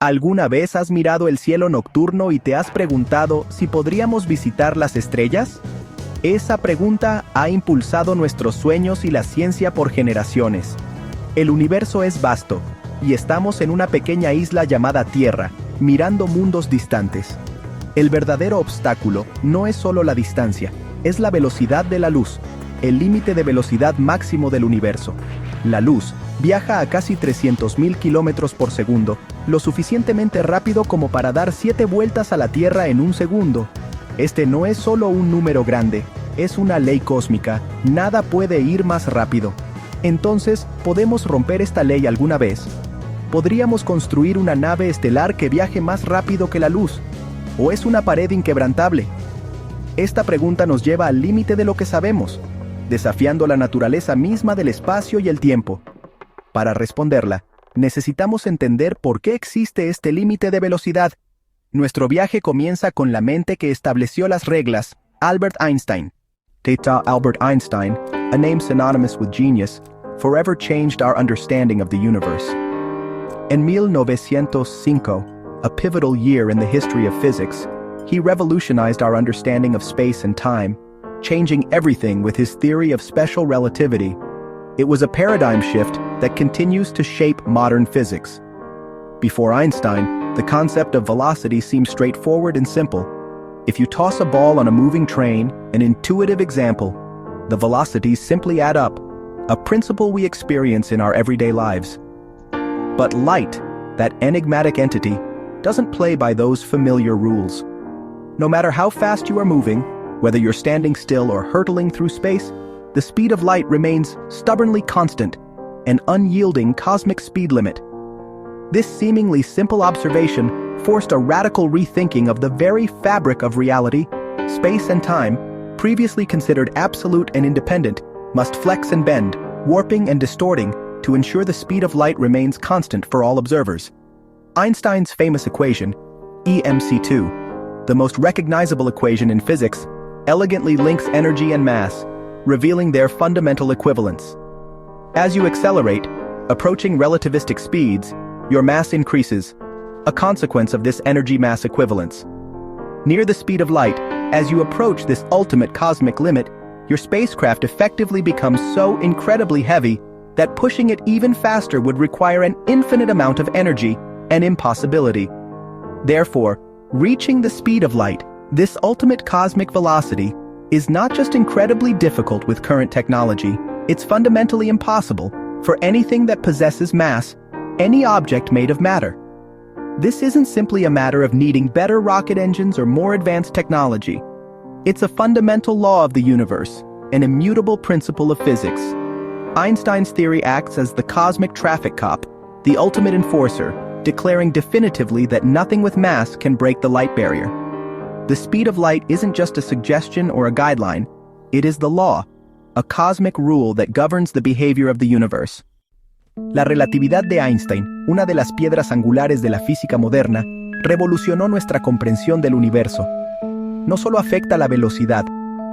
¿Alguna vez has mirado el cielo nocturno y te has preguntado si podríamos visitar las estrellas? Esa pregunta ha impulsado nuestros sueños y la ciencia por generaciones. El universo es vasto, y estamos en una pequeña isla llamada Tierra, mirando mundos distantes. El verdadero obstáculo no es solo la distancia, es la velocidad de la luz, el límite de velocidad máximo del universo. La luz viaja a casi 300.000 kilómetros por segundo, lo suficientemente rápido como para dar 7 vueltas a la Tierra en un segundo. Este no es solo un número grande, es una ley cósmica, nada puede ir más rápido. Entonces, ¿podemos romper esta ley alguna vez? ¿Podríamos construir una nave estelar que viaje más rápido que la luz? ¿O es una pared inquebrantable? Esta pregunta nos lleva al límite de lo que sabemos, desafiando la naturaleza misma del espacio y el tiempo. Para responderla, necesitamos entender por qué existe este límite de velocidad. Nuestro viaje comienza con la mente que estableció las reglas, Albert Einstein. Data Albert Einstein, a name synonymous with genius, forever changed our understanding of the universe. En 1905, a pivotal year in the history of physics, he revolutionized our understanding of space and time, changing everything with his theory of special relativity. It was a paradigm shift that continues to shape modern physics. Before Einstein, the concept of velocity seemed straightforward and simple. If you toss a ball on a moving train, an intuitive example, the velocities simply add up, a principle we experience in our everyday lives. But light, that enigmatic entity, doesn't play by those familiar rules. No matter how fast you are moving, whether you're standing still or hurtling through space, the speed of light remains stubbornly constant, an unyielding cosmic speed limit. This seemingly simple observation forced a radical rethinking of the very fabric of reality. Space and time, previously considered absolute and independent, must flex and bend, warping and distorting, to ensure the speed of light remains constant for all observers. Einstein's famous equation, EMC2, the most recognizable equation in physics, elegantly links energy and mass, revealing their fundamental equivalence. As you accelerate, approaching relativistic speeds, your mass increases, a consequence of this energy-mass equivalence. Near the speed of light, as you approach this ultimate cosmic limit, your spacecraft effectively becomes so incredibly heavy that pushing it even faster would require an infinite amount of energy, an impossibility. Therefore, reaching the speed of light, this ultimate cosmic velocity, is not just incredibly difficult with current technology, it's fundamentally impossible for anything that possesses mass, any object made of matter. This isn't simply a matter of needing better rocket engines or more advanced technology. It's a fundamental law of the universe, an immutable principle of physics. Einstein's theory acts as the cosmic traffic cop, the ultimate enforcer, declaring definitively that nothing with mass can break the light barrier. The speed of light isn't just a suggestion or a guideline, it is the law, a cosmic rule that governs the behavior of the universe. La relatividad de Einstein, una de las piedras angulares de la física moderna, revolucionó nuestra comprensión del universo. No solo afecta la velocidad,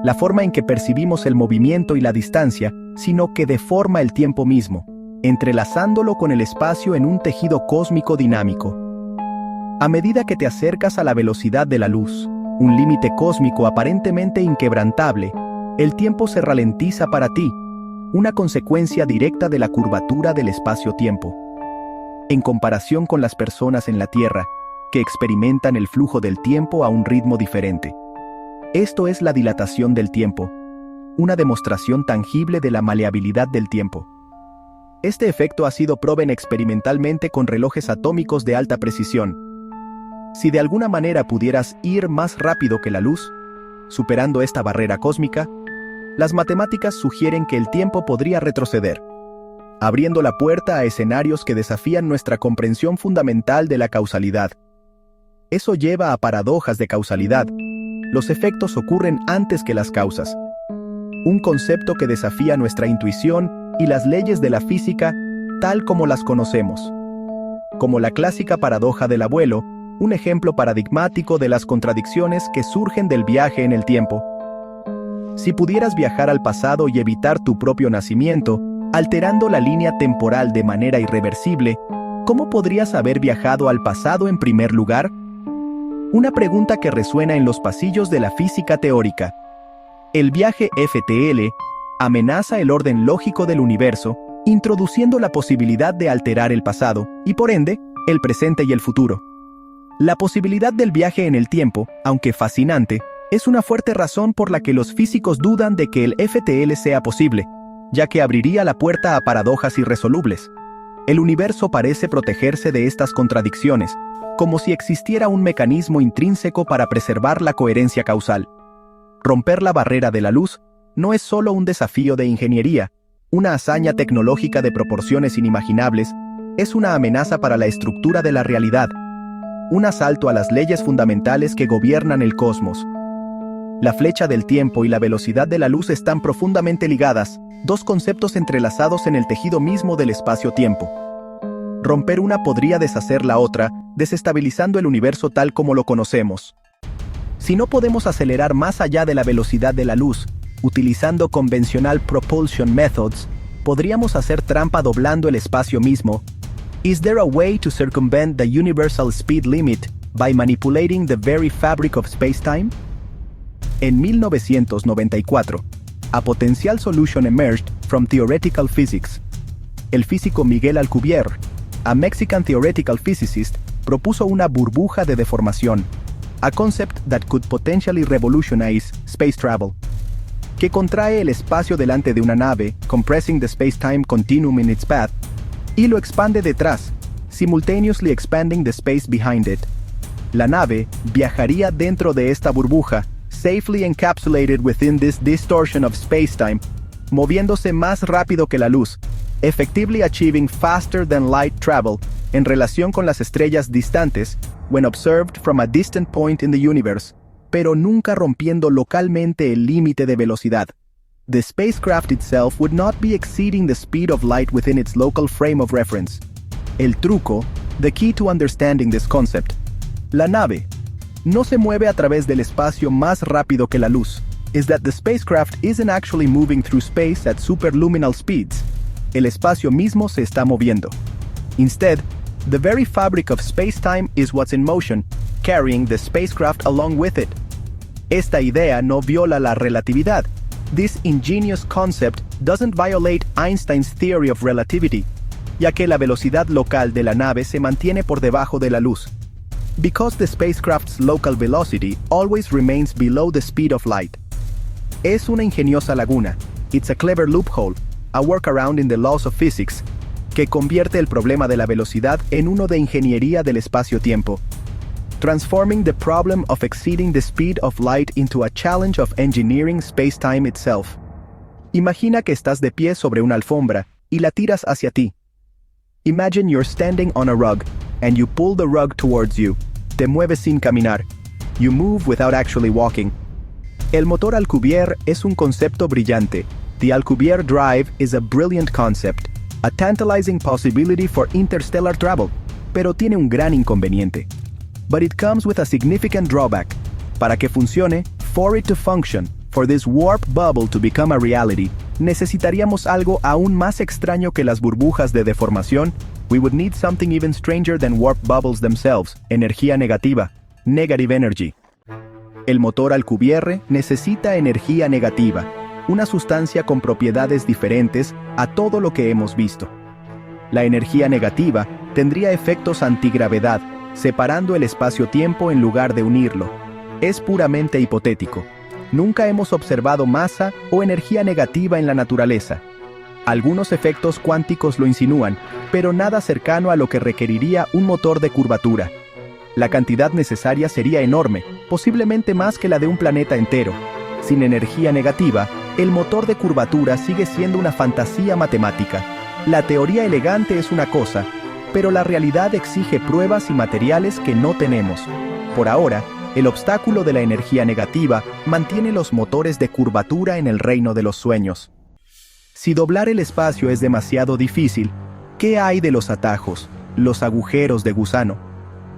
la forma en que percibimos el movimiento y la distancia, sino que deforma el tiempo mismo, entrelazándolo con el espacio en un tejido cósmico dinámico. A medida que te acercas a la velocidad de la luz, un límite cósmico aparentemente inquebrantable, el tiempo se ralentiza para ti, una consecuencia directa de la curvatura del espacio-tiempo. En comparación con las personas en la Tierra, que experimentan el flujo del tiempo a un ritmo diferente. Esto es la dilatación del tiempo, una demostración tangible de la maleabilidad del tiempo. Este efecto ha sido probado experimentalmente con relojes atómicos de alta precisión. Si de alguna manera pudieras ir más rápido que la luz, superando esta barrera cósmica, las matemáticas sugieren que el tiempo podría retroceder, abriendo la puerta a escenarios que desafían nuestra comprensión fundamental de la causalidad. Eso lleva a paradojas de causalidad. Los efectos ocurren antes que las causas. Un concepto que desafía nuestra intuición y las leyes de la física tal como las conocemos. Como la clásica paradoja del abuelo, un ejemplo paradigmático de las contradicciones que surgen del viaje en el tiempo. Si pudieras viajar al pasado y evitar tu propio nacimiento, alterando la línea temporal de manera irreversible, ¿Cómo podrías haber viajado al pasado en primer lugar? Una pregunta que resuena en los pasillos de la física teórica. El viaje FTL amenaza el orden lógico del universo, introduciendo la posibilidad de alterar el pasado, y por ende, el presente y el futuro. La posibilidad del viaje en el tiempo, aunque fascinante, es una fuerte razón por la que los físicos dudan de que el FTL sea posible, ya que abriría la puerta a paradojas irresolubles. El universo parece protegerse de estas contradicciones, como si existiera un mecanismo intrínseco para preservar la coherencia causal. Romper la barrera de la luz no es solo un desafío de ingeniería, una hazaña tecnológica de proporciones inimaginables, es una amenaza para la estructura de la realidad, un asalto a las leyes fundamentales que gobiernan el cosmos. La flecha del tiempo y la velocidad de la luz están profundamente ligadas, dos conceptos entrelazados en el tejido mismo del espacio-tiempo. Romper una podría deshacer la otra, desestabilizando el universo tal como lo conocemos. Si no podemos acelerar más allá de la velocidad de la luz, utilizando convencional propulsion methods, podríamos hacer trampa doblando el espacio mismo. Is there a way to circumvent the universal speed limit by manipulating the very fabric of space-time? En 1994, a potential solution emerged from theoretical physics. El físico Miguel Alcubierre, a Mexican theoretical physicist, propuso una burbuja de deformación, a concept that could potentially revolutionize space travel, que contrae el espacio delante de una nave, compressing the space-time continuum in its path, y lo expande detrás, simultaneously expanding the space behind it. La nave viajaría dentro de esta burbuja, safely encapsulated within this distortion of space-time, moviéndose más rápido que la luz, effectively achieving faster than light travel en relación con las estrellas distantes, when observed from a distant point in the universe, pero nunca rompiendo localmente el límite de velocidad. The spacecraft itself would not be exceeding the speed of light within its local frame of reference. El truco, the key to understanding this concept. La nave no se mueve a través del espacio más rápido que la luz, is that the spacecraft isn't actually moving through space at superluminal speeds. El espacio mismo se está moviendo. Instead, the very fabric of space-time is what's in motion, carrying the spacecraft along with it. Esta idea no viola la relatividad. This ingenious concept doesn't violate Einstein's theory of relativity, ya que la velocidad local de la nave se mantiene por debajo de la luz. Because the spacecraft's local velocity always remains below the speed of light. Es una ingeniosa laguna. It's a clever loophole, a workaround in the laws of physics, que convierte el problema de la velocidad en uno de ingeniería del espacio-tiempo, transforming the problem of exceeding the speed of light into a challenge of engineering space-time itself. Imagina que estás de pie sobre una alfombra y la tiras hacia ti. Imagine you're standing on a rug, and you pull the rug towards you. Te mueves sin caminar. You move without actually walking. El motor Alcubierre es un concepto brillante. The Alcubierre drive is a brilliant concept, a tantalizing possibility for interstellar travel, pero tiene un gran inconveniente. But it comes with a significant drawback. Para que funcione, for it to function, for this warp bubble to become a reality, necesitaríamos algo aún más extraño que las burbujas de deformación. We would need something even stranger than warp bubbles themselves, energía negativa, negative energy. El motor Alcubierre necesita energía negativa, una sustancia con propiedades diferentes a todo lo que hemos visto. La energía negativa tendría efectos antigravedad, separando el espacio-tiempo en lugar de unirlo. Es puramente hipotético. Nunca hemos observado masa o energía negativa en la naturaleza. Algunos efectos cuánticos lo insinúan, pero nada cercano a lo que requeriría un motor de curvatura. La cantidad necesaria sería enorme, posiblemente más que la de un planeta entero. Sin energía negativa, el motor de curvatura sigue siendo una fantasía matemática. La teoría elegante es una cosa, pero la realidad exige pruebas y materiales que no tenemos. Por ahora, el obstáculo de la energía negativa mantiene los motores de curvatura en el reino de los sueños. Si doblar el espacio es demasiado difícil, ¿qué hay de los atajos, los agujeros de gusano?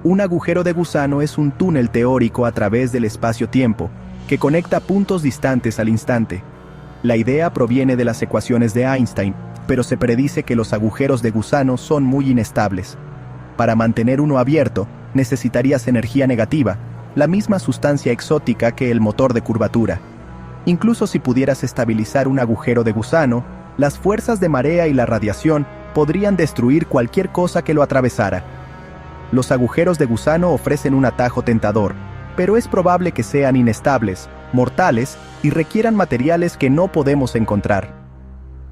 Un agujero de gusano es un túnel teórico a través del espacio-tiempo, que conecta puntos distantes al instante. La idea proviene de las ecuaciones de Einstein, pero se predice que los agujeros de gusano son muy inestables. Para mantener uno abierto, necesitarías energía negativa, la misma sustancia exótica que el motor de curvatura. Incluso si pudieras estabilizar un agujero de gusano, las fuerzas de marea y la radiación podrían destruir cualquier cosa que lo atravesara. Los agujeros de gusano ofrecen un atajo tentador, pero es probable que sean inestables, mortales y requieran materiales que no podemos encontrar.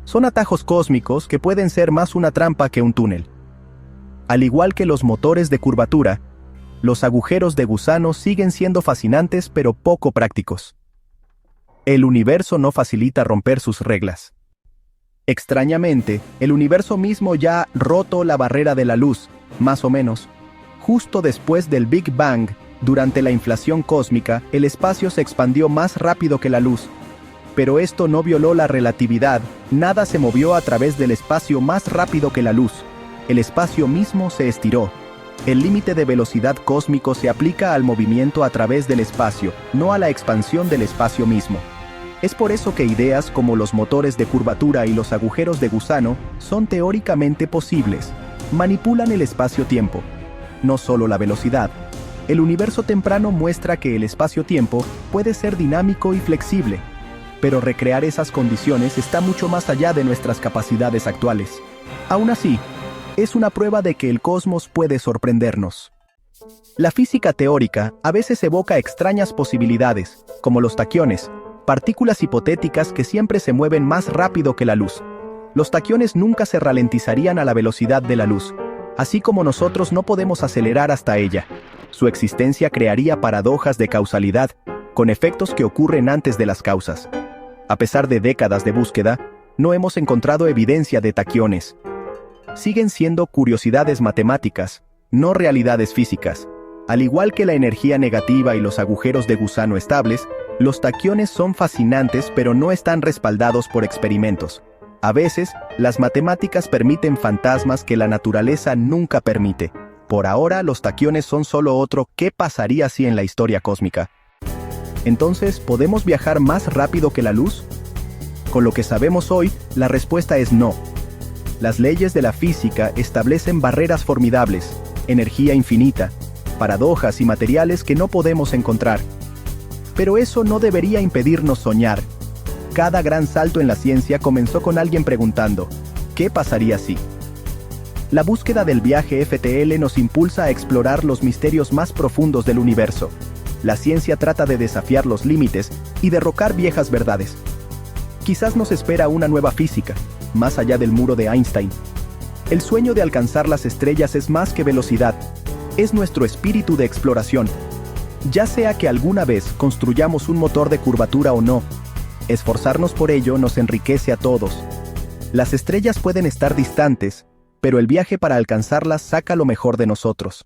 Son atajos cósmicos que pueden ser más una trampa que un túnel. Al igual que los motores de curvatura, los agujeros de gusano siguen siendo fascinantes pero poco prácticos. El universo no facilita romper sus reglas. Extrañamente, el universo mismo ya ha roto la barrera de la luz, más o menos. Justo después del Big Bang, durante la inflación cósmica, el espacio se expandió más rápido que la luz. Pero esto no violó la relatividad, nada se movió a través del espacio más rápido que la luz. El espacio mismo se estiró. El límite de velocidad cósmico se aplica al movimiento a través del espacio, no a la expansión del espacio mismo. Es por eso que ideas como los motores de curvatura y los agujeros de gusano son teóricamente posibles. Manipulan el espacio-tiempo, no solo la velocidad. El universo temprano muestra que el espacio-tiempo puede ser dinámico y flexible, pero recrear esas condiciones está mucho más allá de nuestras capacidades actuales. Aún así, es una prueba de que el cosmos puede sorprendernos. La física teórica a veces evoca extrañas posibilidades, como los taquiones, partículas hipotéticas que siempre se mueven más rápido que la luz. Los taquiones nunca se ralentizarían a la velocidad de la luz, así como nosotros no podemos acelerar hasta ella. Su existencia crearía paradojas de causalidad, con efectos que ocurren antes de las causas. A pesar de décadas de búsqueda, no hemos encontrado evidencia de taquiones. Siguen siendo curiosidades matemáticas, no realidades físicas. Al igual que la energía negativa y los agujeros de gusano estables, los taquiones son fascinantes pero no están respaldados por experimentos. A veces, las matemáticas permiten fantasmas que la naturaleza nunca permite. Por ahora, los taquiones son solo otro ¿qué pasaría si en la historia cósmica? Entonces, ¿podemos viajar más rápido que la luz? Con lo que sabemos hoy, la respuesta es no. Las leyes de la física establecen barreras formidables, energía infinita, paradojas y materiales que no podemos encontrar. Pero eso no debería impedirnos soñar. Cada gran salto en la ciencia comenzó con alguien preguntando, ¿qué pasaría si? La búsqueda del viaje FTL nos impulsa a explorar los misterios más profundos del universo. La ciencia trata de desafiar los límites y derrocar viejas verdades. Quizás nos espera una nueva física, más allá del muro de Einstein. El sueño de alcanzar las estrellas es más que velocidad, es nuestro espíritu de exploración. Ya sea que alguna vez construyamos un motor de curvatura o no, esforzarnos por ello nos enriquece a todos. Las estrellas pueden estar distantes, pero el viaje para alcanzarlas saca lo mejor de nosotros.